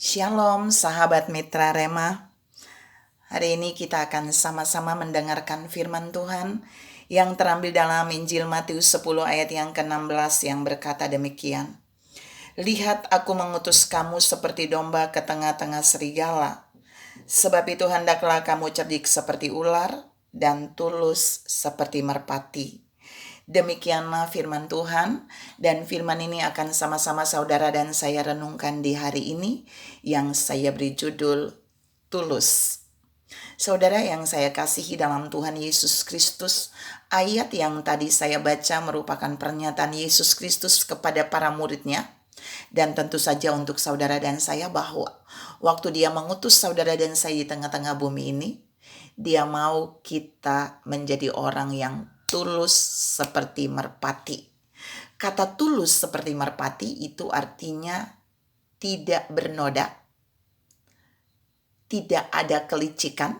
Shalom sahabat Mitra Rema. Hari ini kita akan sama-sama mendengarkan firman Tuhan yang terambil dalam Injil Matius 10 ayat yang ke-16 yang berkata demikian. Lihat, aku mengutus kamu seperti domba ke tengah-tengah serigala. Sebab itu hendaklah kamu cerdik seperti ular dan tulus seperti merpati. Demikianlah firman Tuhan, dan firman ini akan sama-sama saudara dan saya renungkan di hari ini yang saya beri judul Tulus. Saudara yang saya kasihi dalam Tuhan Yesus Kristus, ayat yang tadi saya baca merupakan pernyataan Yesus Kristus kepada para muridnya, dan tentu saja untuk saudara dan saya bahwa waktu dia mengutus saudara dan saya di tengah-tengah bumi ini, dia mau kita menjadi orang yang tulus seperti merpati. Kata tulus seperti merpati itu artinya tidak bernoda, tidak ada kelicikan,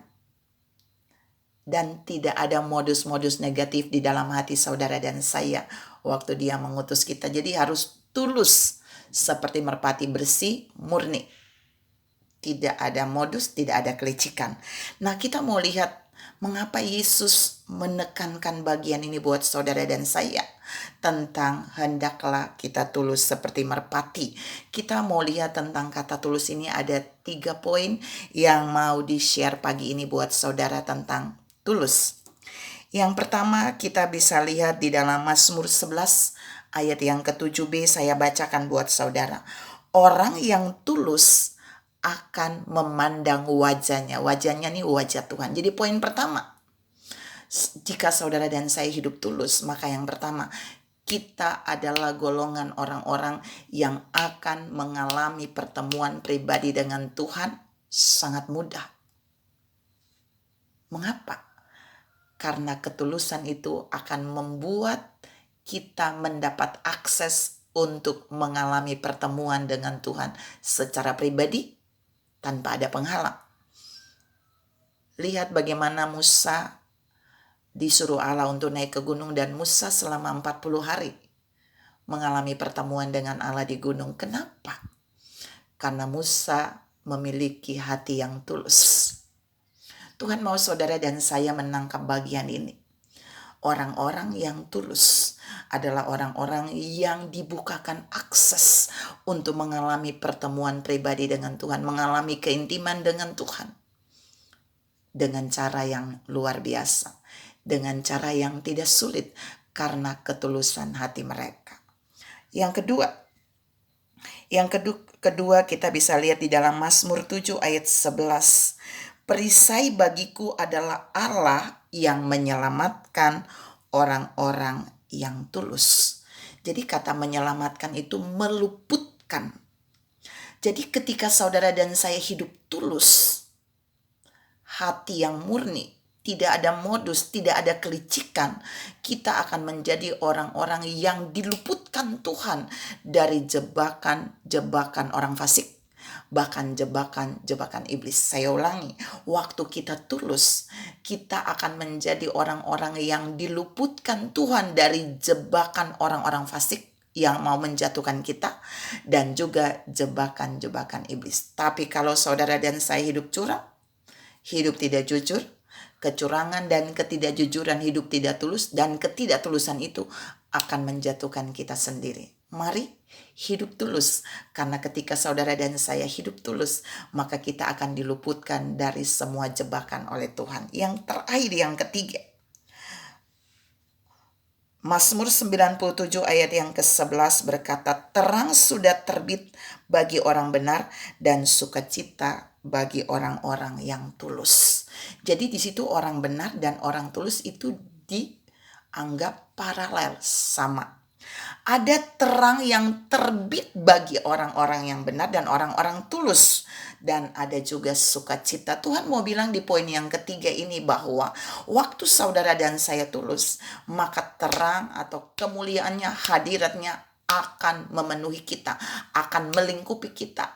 dan tidak ada modus-modus negatif di dalam hati saudara dan saya waktu dia mengutus kita. Jadi harus tulus seperti merpati, bersih, murni. Tidak ada modus, tidak ada kelicikan. Nah, kita mau lihat mengapa Yesus menekankan bagian ini buat saudara dan saya tentang hendaklah kita tulus seperti merpati. Kita mau lihat tentang kata tulus ini, ada 3 poin yang mau di-share pagi ini buat saudara tentang tulus. Yang pertama kita bisa lihat di dalam Mazmur 11 ayat yang ke-7b, saya bacakan buat saudara. Orang yang tulus akan memandang wajahnya. Wajahnya nih wajah Tuhan. Jadi poin pertama, jika saudara dan saya hidup tulus, maka yang pertama, kita adalah golongan orang-orang yang akan mengalami pertemuan pribadi dengan Tuhan sangat mudah. Mengapa? Karena ketulusan itu akan membuat kita mendapat akses untuk mengalami pertemuan dengan Tuhan secara pribadi tanpa ada penghalang. Lihat bagaimana Musa disuruh Allah untuk naik ke gunung, dan Musa selama 40 hari mengalami pertemuan dengan Allah di gunung. Kenapa? Karena Musa memiliki hati yang tulus. Tuhan mau saudara dan saya menangkap bagian ini. Orang-orang yang tulus adalah orang-orang yang dibukakan akses untuk mengalami pertemuan pribadi dengan Tuhan, mengalami keintiman dengan Tuhan dengan cara yang luar biasa, dengan cara yang tidak sulit karena ketulusan hati mereka. Yang kedua kita bisa lihat di dalam Mazmur 7 ayat 11. Perisai bagiku adalah Allah yang menyelamatkan orang-orang yang tulus. Jadi kata menyelamatkan itu meluputkan. Jadi ketika saudara dan saya hidup tulus, hati yang murni, tidak ada modus, tidak ada kelicikan, kita akan menjadi orang-orang yang diluputkan Tuhan dari jebakan-jebakan orang fasik, bahkan jebakan-jebakan iblis. Saya ulangi, waktu kita tulus, kita akan menjadi orang-orang yang diluputkan Tuhan dari jebakan orang-orang fasik yang mau menjatuhkan kita, dan juga jebakan-jebakan iblis. Tapi kalau saudara dan saya hidup curang, hidup tidak jujur, kecurangan dan ketidakjujuran, hidup tidak tulus, dan ketidaktulusan itu akan menjatuhkan kita sendiri. Mari hidup tulus, karena ketika saudara dan saya hidup tulus, maka kita akan diluputkan dari semua jebakan oleh Tuhan. Yang terakhir, yang ketiga, Mazmur 97 ayat yang ke-11 berkata, terang sudah terbit bagi orang benar dan sukacita bagi orang-orang yang tulus. Jadi di situ orang benar dan orang tulus itu dianggap paralel, sama. Ada terang yang terbit bagi orang-orang yang benar dan orang-orang tulus. Dan ada juga sukacita. Tuhan mau bilang di poin yang ketiga ini bahwa waktu saudara dan saya tulus, maka terang atau kemuliaannya, hadiratnya akan memenuhi kita, akan melingkupi kita,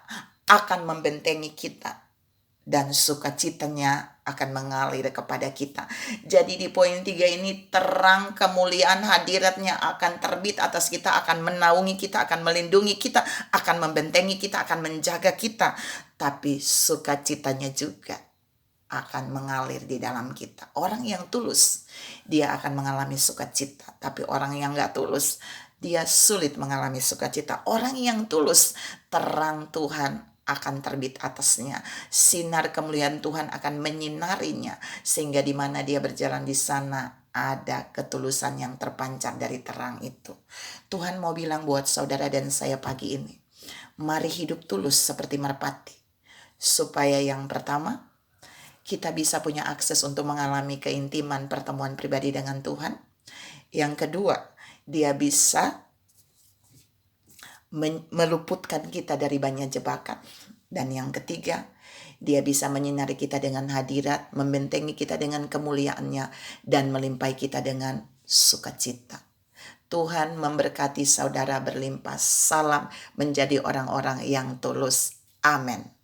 akan membentengi kita. Dan sukacitanya akan mengalir kepada kita. Jadi di poin 3 ini, terang kemuliaan hadiratnya akan terbit atas kita, akan menaungi kita, akan melindungi kita, akan membentengi kita, akan menjaga kita. Tapi sukacitanya juga akan mengalir di dalam kita. Orang yang tulus, dia akan mengalami sukacita. Tapi orang yang gak tulus, dia sulit mengalami sukacita. Orang yang tulus, terang Tuhan akan terbit atasnya. Sinar kemuliaan Tuhan akan menyinarinya. Sehingga di mana dia berjalan di sana, ada ketulusan yang terpancar dari terang itu. Tuhan mau bilang buat saudara dan saya pagi ini, mari hidup tulus seperti merpati. Supaya yang pertama, kita bisa punya akses untuk mengalami keintiman pertemuan pribadi dengan Tuhan. Yang kedua, dia bisa meluputkan kita dari banyak jebakan. Dan yang ketiga, dia bisa menyinari kita dengan hadirat, membentengi kita dengan kemuliaannya, dan melimpahi kita dengan sukacita. Tuhan memberkati saudara berlimpah. Salam menjadi orang-orang yang tulus. Amin.